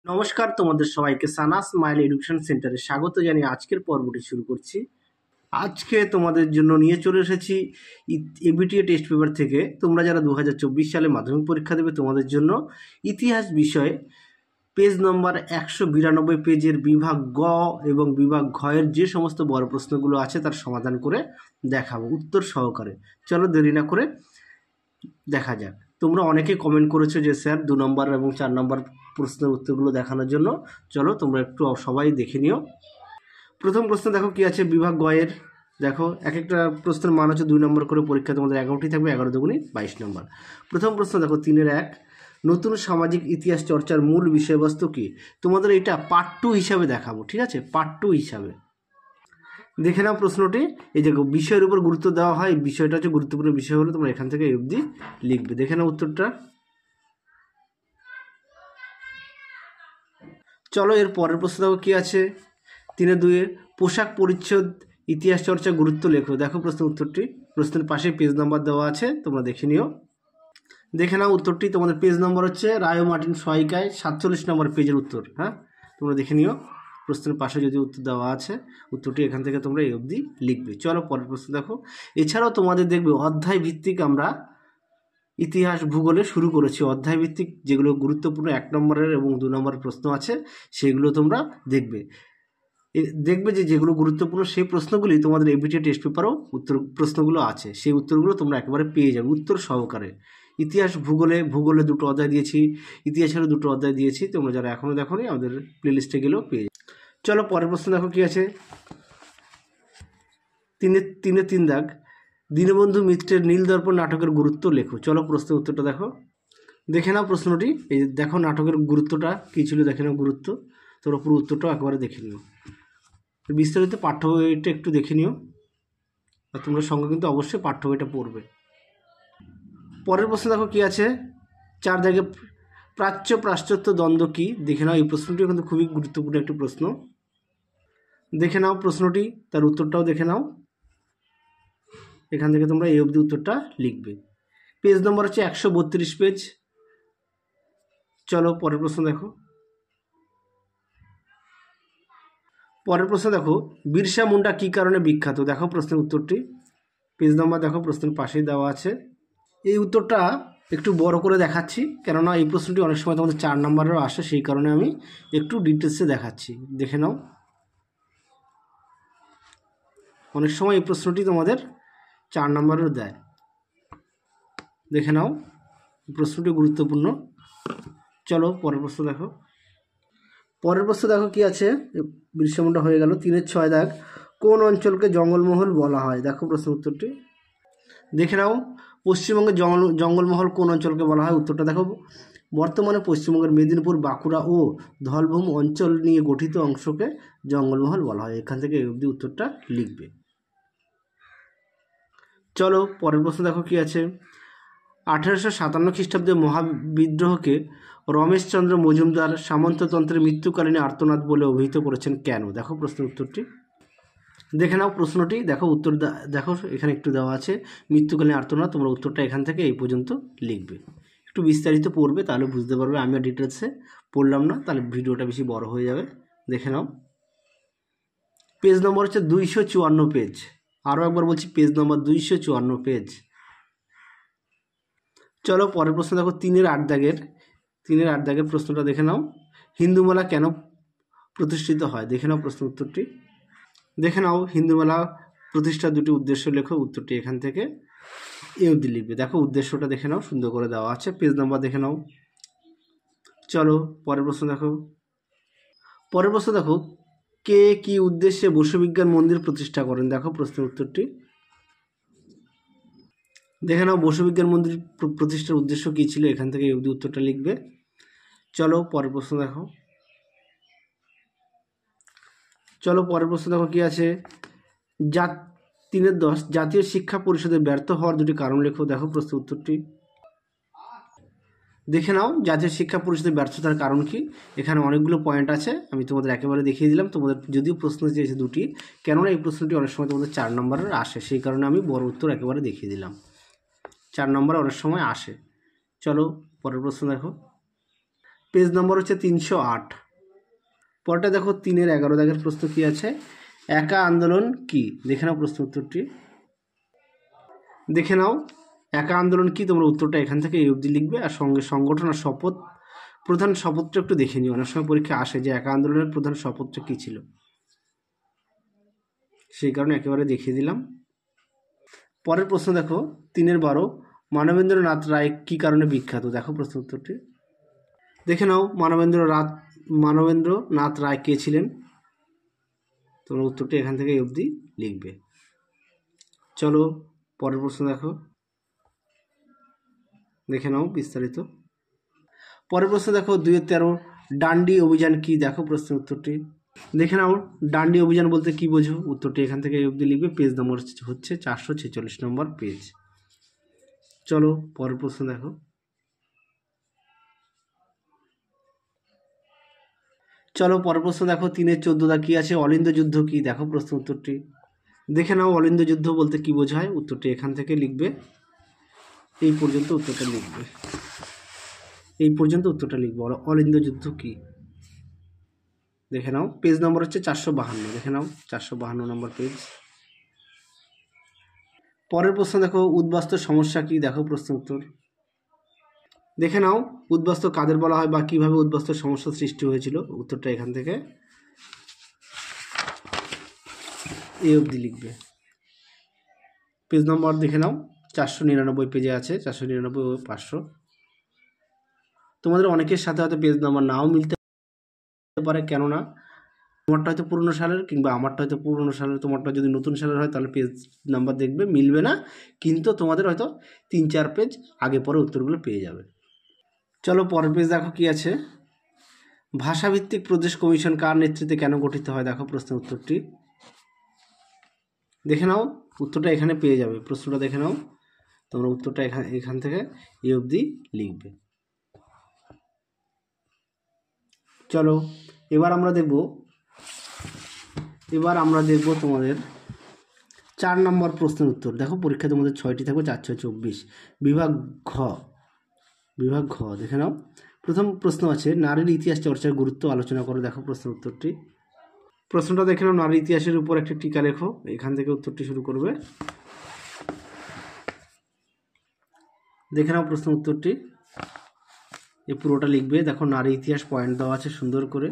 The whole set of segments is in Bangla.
নমস্কার, তোমাদের সবাইকে সানা স্মাইল এডুকেশন সেন্টারে স্বাগত জানিয়ে আজকের পর্বটি শুরু করছি। আজকে তোমাদের জন্য নিয়ে চলে এসেছি এবিটিএ টেস্ট পেপার থেকে তোমরা যারা 2024 সালে মাধ্যমিক পরীক্ষা দেবে তোমাদের জন্য ইতিহাস বিষয়ে পেজ নম্বর 192 পেজের বিভাগ গ এবং বিভাগ ঘ এর যে সমস্ত বড় প্রশ্নগুলো আছে তার সমাধান করে দেখাবো উত্তর সহকারে। চলো দেরি না করে দেখা যাক। তোমরা অনেকে কমেন্ট করেছো যে স্যার 2 নম্বর এবং 4 নম্বর প্রশ্নের উত্তরগুলো দেখানোর জন্য। চলো তোমরা একটু সবাই দেখে নিও। প্রথম প্রশ্ন দেখো কি আছে বিভাগ গ এর। দেখো এক একটা প্রশ্নের মান হচ্ছে 2 নম্বর করে, পরীক্ষা তোমাদের 11টি থাকবে, 11 দুগুণে 22 নম্বর। প্রথম প্রশ্ন দেখো 3-1, নতুন সামাজিক ইতিহাস চর্চার মূল বিষয়বস্তু কি? তোমাদের এটা পার্ট 2 হিসাবে দেখাবো, ঠিক আছে? পার্ট 2 হিসাবে দেখে নাও প্রশ্নটি। এই যে বিষয়ের উপর গুরুত্ব দেওয়া হয়, বিষয়টা হচ্ছে গুরুত্বপূর্ণ বিষয় হলো তোমরা এখান থেকে এই অবধি লিখবে। দেখে নাও উত্তরটা। চলো এর পরের প্রশ্ন দেখো কি আছে 3-2, পোশাক পরিচ্ছদ ইতিহাস চর্চা গুরুত্ব লেখো। দেখো প্রশ্ন উত্তরটি, প্রশ্নের পাশে পেজ নাম্বার দেওয়া আছে, তোমরা দেখে নিও। দেখে নাও উত্তরটি। তোমাদের পেজ নম্বর হচ্ছে রায় মার্টিন সহায়িকায় 47 নম্বর পেজের উত্তর। হ্যাঁ, তোমরা দেখে নিও। প্রশ্নের পাশে যদি উত্তর দেওয়া আছে, উত্তরটি এখান থেকে তোমরা এই অবধি লিখবে। চলো পরের প্রশ্ন দেখো। এছাড়াও তোমাদের দেখবে অধ্যায় ভিত্তিক আমরা ইতিহাস ভূগোলে শুরু করেছি। অধ্যায় ভিত্তিক যেগুলো গুরুত্বপূর্ণ 1 নম্বরের এবং 2 নম্বরের প্রশ্ন আছে সেগুলো তোমরা দেখবে যে যেগুলো গুরুত্বপূর্ণ সেই প্রশ্নগুলি তোমাদের এবিটিএ টেস্ট পেপারও প্রশ্নগুলো আছে, সেই উত্তরগুলো তোমরা একেবারে পেয়ে যাবে উত্তর সহকারে। ইতিহাস ভূগোলে 2টো অধ্যায় দিয়েছি, ইতিহাসেরও 2টো অধ্যায় দিয়েছি, তোমরা যারা এখনও দেখোনি আমাদের প্লেলিস্টে গেলেও পেয়ে যাবে। চলো পরের প্রশ্ন দেখো কি আছে 3 দাগ, দীনবন্ধু মিত্রের নীলদর্পণ নাটকের গুরুত্ব লেখো। চলো প্রশ্নের উত্তরটা দেখো। দেখে নাও প্রশ্নটি। এই দেখো নাটকের গুরুত্বটা কী ছিল, দেখে নাও গুরুত্ব। তোমরা পুরো উত্তরটাও একেবারে দেখে নিও। বিস্তারিত পাঠ্য বইটা একটু দেখে নিও, আর তোমরা সঙ্গে কিন্তু অবশ্যই পাঠ্য বইটা পড়বে। পরের প্রশ্ন দেখো কি আছে 4 দাগে, প্রাচ্য পাশ্চাত্য দ্বন্দ্ব কি? দেখে নাও। এই প্রশ্নটিও কিন্তু খুবই গুরুত্বপূর্ণ একটি প্রশ্ন। দেখে নাও প্রশ্নটি, তার উত্তরটাও দেখে নাও। এখান থেকে তোমরা এই অবধি উত্তরটা লিখবে। পেজ নম্বর হচ্ছে 132 পেজ। চলো পরের প্রশ্ন দেখো। পরের প্রশ্ন দেখো, বিরসা মুন্ডা কী কারণে বিখ্যাত? দেখো প্রশ্নের উত্তরটি, পেজ নম্বর দেখো, প্রশ্নের পাশেই দেওয়া আছে। এই উত্তরটা একটু বড় করে দেখাচ্ছি, কেননা এই প্রশ্নটি অনেক সময় তোমাদের 4 নম্বরেরও আসে, সেই কারণে আমি একটু ডিটেলসে দেখাচ্ছি। দেখে নাও। অনেক সময় এই প্রশ্নটি তোমাদের 4 নম্বরেরও দেয়। দেখে নাও, প্রশ্নটি গুরুত্বপূর্ণ। চলো পরের প্রশ্ন দেখো। পরের প্রশ্ন দেখো কি আছে, বিরসা মুন্ডা হয়ে গেল। 3-6 দাগ, কোন অঞ্চলকে জঙ্গলমহল বলা হয়? দেখো প্রশ্ন উত্তরটি। দেখে নাও, পশ্চিমবঙ্গের জঙ্গলমহল কোন অঞ্চলকে বলা হয়? উত্তরটা দেখো। বর্তমানে পশ্চিমবঙ্গের মেদিনীপুর, বাঁকুড়া ও ধলভূম অঞ্চল নিয়ে গঠিত অংশকে জঙ্গলমহল বলা হয়। এখান থেকে এই অবধি উত্তরটা লিখবে। চলো পরের প্রশ্ন দেখো কি আছে 1857 খ্রিস্টাব্দে মহাবিদ্রোহকে রমেশচন্দ্র মজুমদার সামন্ততন্ত্রের মৃত্যুকালীন আর্তনাদ বলে অভিহিত করেছেন কেন? দেখো প্রশ্নের উত্তরটি। দেখে নাও প্রশ্নটি। দেখো উত্তর দেখো, এখানে একটু দেওয়া আছে মৃত্যুকালীন আর্তনাদ। তোমরা উত্তরটা এখান থেকে এই পর্যন্ত লিখবে। একটু বিস্তারিত পড়বে, তাহলে বুঝতে পারবে। আমি আর ডিটেলসে পড়লাম না, তাহলে ভিডিওটা বেশি বড় হয়ে যাবে। দেখে নাও। পেজ নম্বর হচ্ছে 254 পেজ। আরও একবার বলছি, পেজ নম্বর 254 পেজ। চলো পরের প্রশ্ন দেখো 3-8 দাগের প্রশ্নটা দেখে নাও। হিন্দু মেলা কেন প্রতিষ্ঠিত হয়? দেখে নাও প্রশ্ন উত্তরটি। দেখে নাও, হিন্দু মেলা প্রতিষ্ঠার 2টি উদ্দেশ্য লেখো। উত্তরটি এখান থেকে এই অবধি লিখবে। দেখো উদ্দেশ্যটা দেখে নাও, সুন্দর করে দেওয়া আছে। পেজ নাম্বার দেখে নাও। চলো পরের প্রশ্ন দেখো। পরের প্রশ্ন দেখো, কে কি উদ্দেশ্যে বসুবিজ্ঞান মন্দির প্রতিষ্ঠা করেন? দেখো প্রশ্নের উত্তরটি। দেখে নাও বসুবিজ্ঞান মন্দির প্রতিষ্ঠার উদ্দেশ্য কী ছিল? এখান থেকে এই অবধি উত্তরটা লিখবে। চলো পরের প্রশ্ন দেখো। চলো পরের প্রশ্ন দেখো কি আছে 3-10, জাতীয় শিক্ষা পরিষদের ব্যর্থ হওয়ার 2টি কারণ লেখো। দেখো প্রশ্নের উত্তরটি। দেখে নাও, জাতীয় শিক্ষা পরিষদের ব্যর্থতার কারণ কি? এখানে অনেকগুলো পয়েন্ট আছে, আমি তোমাদের একেবারে দেখিয়ে দিলাম। তোমাদের যদিও প্রশ্ন চেয়েছে 2টি, কেননা এই প্রশ্নটি অনেক সময় তোমাদের 4 নম্বরের আসে, সেই কারণে আমি বড় উত্তর একেবারে দেখিয়ে দিলাম। 4 নম্বরে অনেক সময় আসে। চলো পরের প্রশ্ন দেখো। পেজ নম্বর হচ্ছে 308। পরটা দেখো 3-11 দাগের প্রশ্ন কি আছে, একা আন্দোলন কি? দেখে নাও প্রশ্ন উত্তরটি, দেখে নাও একা আন্দোলন কি। তোমরা উত্তরটা এখান থেকে এই অবধি লিখবে, আর সঙ্গে সংগঠন আর শপথ, প্রধান শপথটা একটু দেখে নিও। অনেক সময় পরীক্ষা আসে যে একা আন্দোলনের প্রধান শপথটা কী ছিল, সেই কারণে একেবারে দেখিয়ে দিলাম। পরের প্রশ্ন দেখো 3-12, মানবেন্দ্রনাথ রায় কী কারণে বিখ্যাত? দেখো প্রশ্ন উত্তরটি, দেখে নাও মানবেন্দ্রনাথ রায় কে ছিলেন। তোমরা উত্তরটি এখান থেকে এই অবধি লিখবে। চলো পরের প্রশ্ন দেখো, দেখে নাও বিস্তারিত। পরের প্রশ্ন দেখো 2-13, ডান্ডি অভিযান কি? দেখো প্রশ্ন উত্তরটি, দেখে নাও ডান্ডি অভিযান বলতে কি বোঝো। উত্তরটি এখান থেকে এই অবধি লিখবে। পেজ নম্বর হচ্ছে 446 নম্বর পেজ। চলো পরের প্রশ্ন দেখো, চলো পরের প্রশ্ন দেখো 3-14 কি আছে, অলিন্দ যুদ্ধ কি? দেখো প্রশ্ন উত্তরটি, দেখে নাও অলিন্দ যুদ্ধ বলতে কি বোঝায়। উত্তরটি এখান থেকে লিখবে, এই পর্যন্ত উত্তরটা লিখবে, এই পর্যন্ত উত্তরটা লিখবে। অলিন্দ যুদ্ধ কি? দেখে নাও পেজ নম্বর হচ্ছে 452। দেখে নাও 452 নম্বর পেজ। পরের প্রশ্ন দেখো উদ্বাস্তু সমস্যা কি? দেখো প্রশ্ন উত্তর, দেখে নাও উদ্বাস্তু কাদের বলা হয় বা কিভাবে উদ্বাস্তুর সমস্যা সৃষ্টি হয়েছিল। উত্তরটা এখান থেকে এই অবধি লিখবে। পেজ নম্বর দেখে নাও 499 পেজে আছে, 499 ও 500। তোমাদের অনেকের সাথে হয়তো পেজ নাম্বার নাও মিলতে পারে, কেননা তোমারটা হয়তো পুরনো সালের কিংবা আমারটা হয়তো পুরনো সালের, তোমারটা যদি নতুন সালের হয় তাহলে পেজ নাম্বার দেখবে মিলবে না, কিন্তু তোমাদের হয়তো 3-4 পেজ আগে পরে উত্তরগুলো পেয়ে যাবে। চলো পরের পেজ দেখো কি আছে, ভাষাভিত্তিক প্রদেশ কমিশন কার নেতৃত্বে কেন গঠিত হয়? দেখো প্রশ্ন উত্তরটি, দেখে নাও উত্তরটা এখানে পেয়ে যাবে। প্রশ্নটা দেখে নাও, তোমরা উত্তরটা এখান থেকে এই অবধি লিখবে। চলো এবার আমরা দেখব তোমাদের 4 নম্বর প্রশ্নের উত্তর। দেখো পরীক্ষা তোমাদের 6টি থাকবে, 4-6-24। বিভাগ ঘ দেখে নাও। প্রথম প্রশ্ন আছে নারীর ইতিহাস চর্চার গুরুত্ব আলোচনা করো। দেখো প্রশ্ন উত্তরটি, প্রশ্নটা দেখে নাও, নারী ইতিহাসের উপর একটি টিকা লেখো। এখান থেকে উত্তরটি শুরু করবে। দেখে নাও প্রশ্ন উত্তরটি, এই পুরোটা লিখবে। দেখো নারী ইতিহাস পয়েন্ট দেওয়া আছে সুন্দর করে,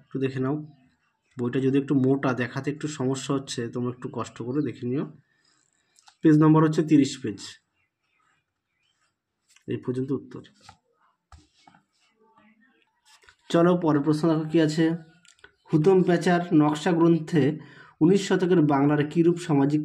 একটু দেখে নাও। বইটা যদি একটু মোটা দেখাতে একটু সমস্যা হচ্ছে, তোমরা একটু কষ্ট করে দেখে নিও। পেজ নম্বর হচ্ছে 30 পেজ। এই পর্যন্ত উত্তর। চলো পরের প্রশ্ন দেখো কি আছে, হুতম প্যাঁচার নকশা গ্রন্থে 19 শতকের বাংলার কীরূপ সামাজিক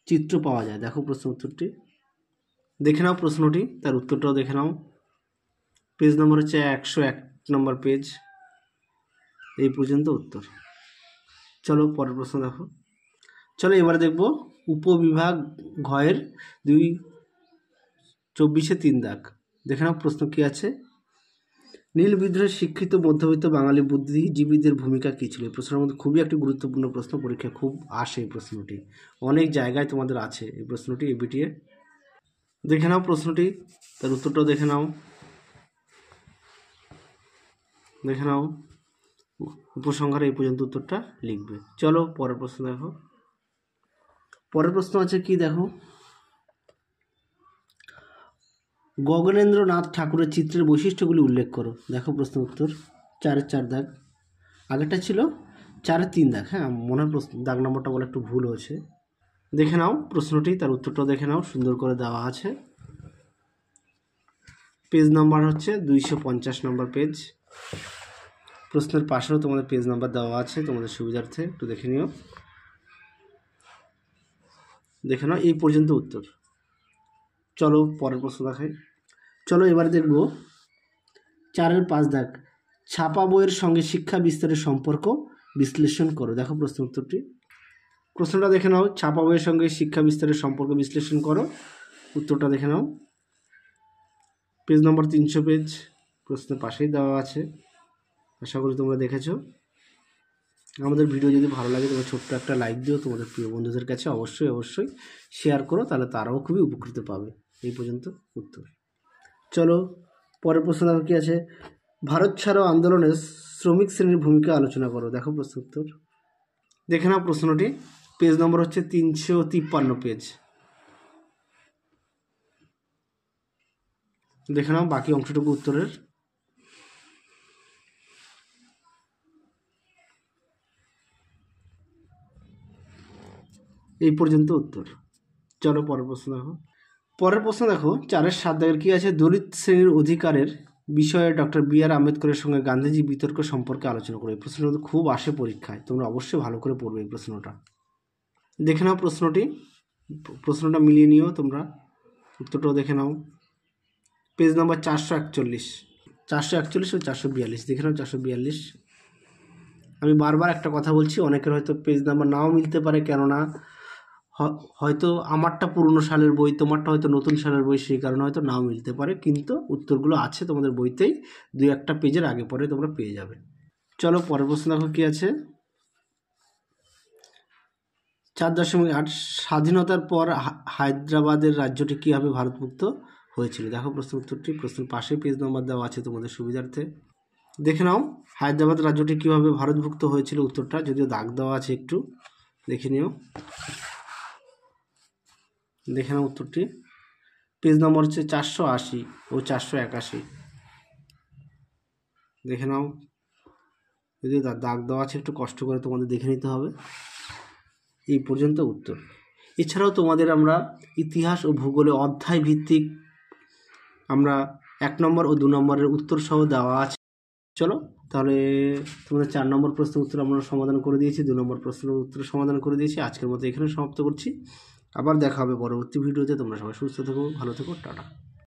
চিত্র পাওয়া যায়? দেখো প্রশ্ন উত্তরটি, দেখে নাও প্রশ্নটি, তার উত্তরটাও দেখে নাও। পেজ নম্বর হচ্ছে 101 নম্বর পেজ। এই পর্যন্ত উত্তর। চলো পরের প্রশ্ন দেখো। চলো এবারে দেখব উপবিভাগ ঘয়ের 2-24-3 দাগ। দেখে নাও প্রশ্ন কি আছে, নীল বিদ্রোহের শিক্ষিত মধ্যবিত্ত বাঙালি বুদ্ধিজীবীদের ভূমিকা কী ছিল? এই প্রশ্নের মধ্যে খুবই একটি গুরুত্বপূর্ণ প্রশ্ন, পরীক্ষায় খুব আসে এই প্রশ্নটি, অনেক জায়গায় তোমাদের আছে এই প্রশ্নটি এবিটিএ। দেখে নাও প্রশ্নটি, তার উত্তরটাও দেখে নাও। দেখে নাও উপসংহারে এই পর্যন্ত উত্তরটা লিখবে। চলো পরের প্রশ্ন দেখো। পরের প্রশ্ন আছে কি দেখো, গগনেন্দ্রনাথ ঠাকুরের চিত্রের বৈশিষ্ট্যগুলি উল্লেখ করো। দেখো প্রশ্ন উত্তর, 4-4 দাগ। আগেরটা ছিল 4-3 দাগ। হ্যাঁ, মনে হয় দাগ নম্বরটা বলে একটু ভুল হয়েছে। দেখে নাও প্রশ্নটি, তার উত্তরটাও দেখে নাও, সুন্দর করে দেওয়া আছে। পেজ নাম্বার হচ্ছে 250 নম্বর পেজ। প্রশ্নের পাশেও তোমাদের পেজ নাম্বার দেওয়া আছে, তোমাদের সুবিধার্থে একটু দেখে নিও। দেখে নাও এই পর্যন্ত উত্তর। চলো পরের প্রশ্ন দেখাই। চলো এবার দেখব 4-5 দাগ, ছাপা বইয়ের সঙ্গে শিক্ষা বিস্তারের সম্পর্ক বিশ্লেষণ করো। দেখো প্রশ্ন উত্তরটি, প্রশ্নটা দেখে নাও, ছাপা বইয়ের সঙ্গে শিক্ষা বিস্তারের সম্পর্ক বিশ্লেষণ করো। উত্তরটা দেখে নাও। পেজ নম্বর 300 পেজ, প্রশ্নের পাশেই দেওয়া আছে। আশা করি তোমরা দেখেছো। আমাদের ভিডিও যদি ভালো লাগে তোমরা ছোট্ট একটা লাইক দিও, তোমাদের প্রিয় বন্ধুদের কাছে অবশ্যই শেয়ার করো, তাহলে তারাও খুবই উপকৃত পাবে। এই পর্যন্ত উত্তর। চলো পরের প্রশ্ন দেখো কি আছে, ভারত ছাড়ো আন্দোলনে শ্রমিক শ্রেণীর ভূমিকা আলোচনা করো। দেখো প্রশ্ন উত্তর, দেখে নাও প্রশ্নটি, পেজ নম্বর হচ্ছে 353 পেজ। দেখে নাও বাকি অংশটুকু উত্তরের। এই পর্যন্ত উত্তর। চলো পরের প্রশ্ন দেখো। পরের প্রশ্ন দেখো 4-7 দাগের কি আছে, দলিত শ্রেণীর অধিকারের বিষয়ে ডক্টর বি.আর. আম্বেদকরের সঙ্গে গান্ধীজি বিতর্ক সম্পর্কে আলোচনা করো। এই প্রশ্নটা খুব আসে পরীক্ষায়, তোমরা অবশ্যই ভালো করে পড়বে এই প্রশ্নটা। দেখে নাও প্রশ্নটা মিলিয়ে নিও তোমরা, উত্তরটাও দেখে নাও। পেজ নাম্বার 441 ও 442, দেখে নাও 442। আমি বারবার একটা কথা বলছি, অনেকের হয়তো পেজ নাম্বার নাও মিলতে পারে, কেননা হয়তো আমারটা পুরনো সালের বই, তোমারটা হয়তো নতুন সালের বই, সেই কারণে হয়তো নাও মিলতে পারে, কিন্তু উত্তরগুলো আছে তোমাদের বইতেই, 2-1টা পেজের আগে পরে তোমরা পেয়ে যাবে। চলো পরের প্রশ্ন দেখো কি আছে, 4.8 স্বাধীনতার পর হায়দ্রাবাদের রাজ্যটি কীভাবে ভারতমুক্ত হয়েছিল। দেখো প্রশ্ন উত্তরটি, প্রশ্নের পাশে পেজ নম্বর দেওয়া আছে তোমাদের সুবিধার্থে। দেখে নাও হায়দ্রাবাদ রাজ্যটি কীভাবে ভারতভুক্ত হয়েছিল, উত্তরটা যদিও দাগ দেওয়া আছে, একটু দেখে নিও। দেখে নাও উত্তরটি, পেজ নম্বর হচ্ছে 480 ও 481। দেখে নাও, যদিও দাগ দেওয়া আছে, একটু কষ্ট করে তোমাদের দেখে নিতে হবে। এই পর্যন্ত উত্তর। এছাড়াও তোমাদের আমরা ইতিহাস ও ভূগোলে অধ্যায় ভিত্তিক আমরা 1 নম্বর ও 2 নম্বরের উত্তর সহ দেওয়া আছে। চলো তাহলে তোমাদের 4 নম্বর প্রশ্নের উত্তর আমরা সমাধান করে দিয়েছি, 2 নম্বর প্রশ্নের উত্তর সমাধান করে দিয়েছি। আজকের মতো এখানে সমাপ্ত করছি, আবার দেখা হবে পরবর্তী ভিডিওতে। তোমরা সবাই সুস্থ থেকো, ভালো থেকো, টাটা।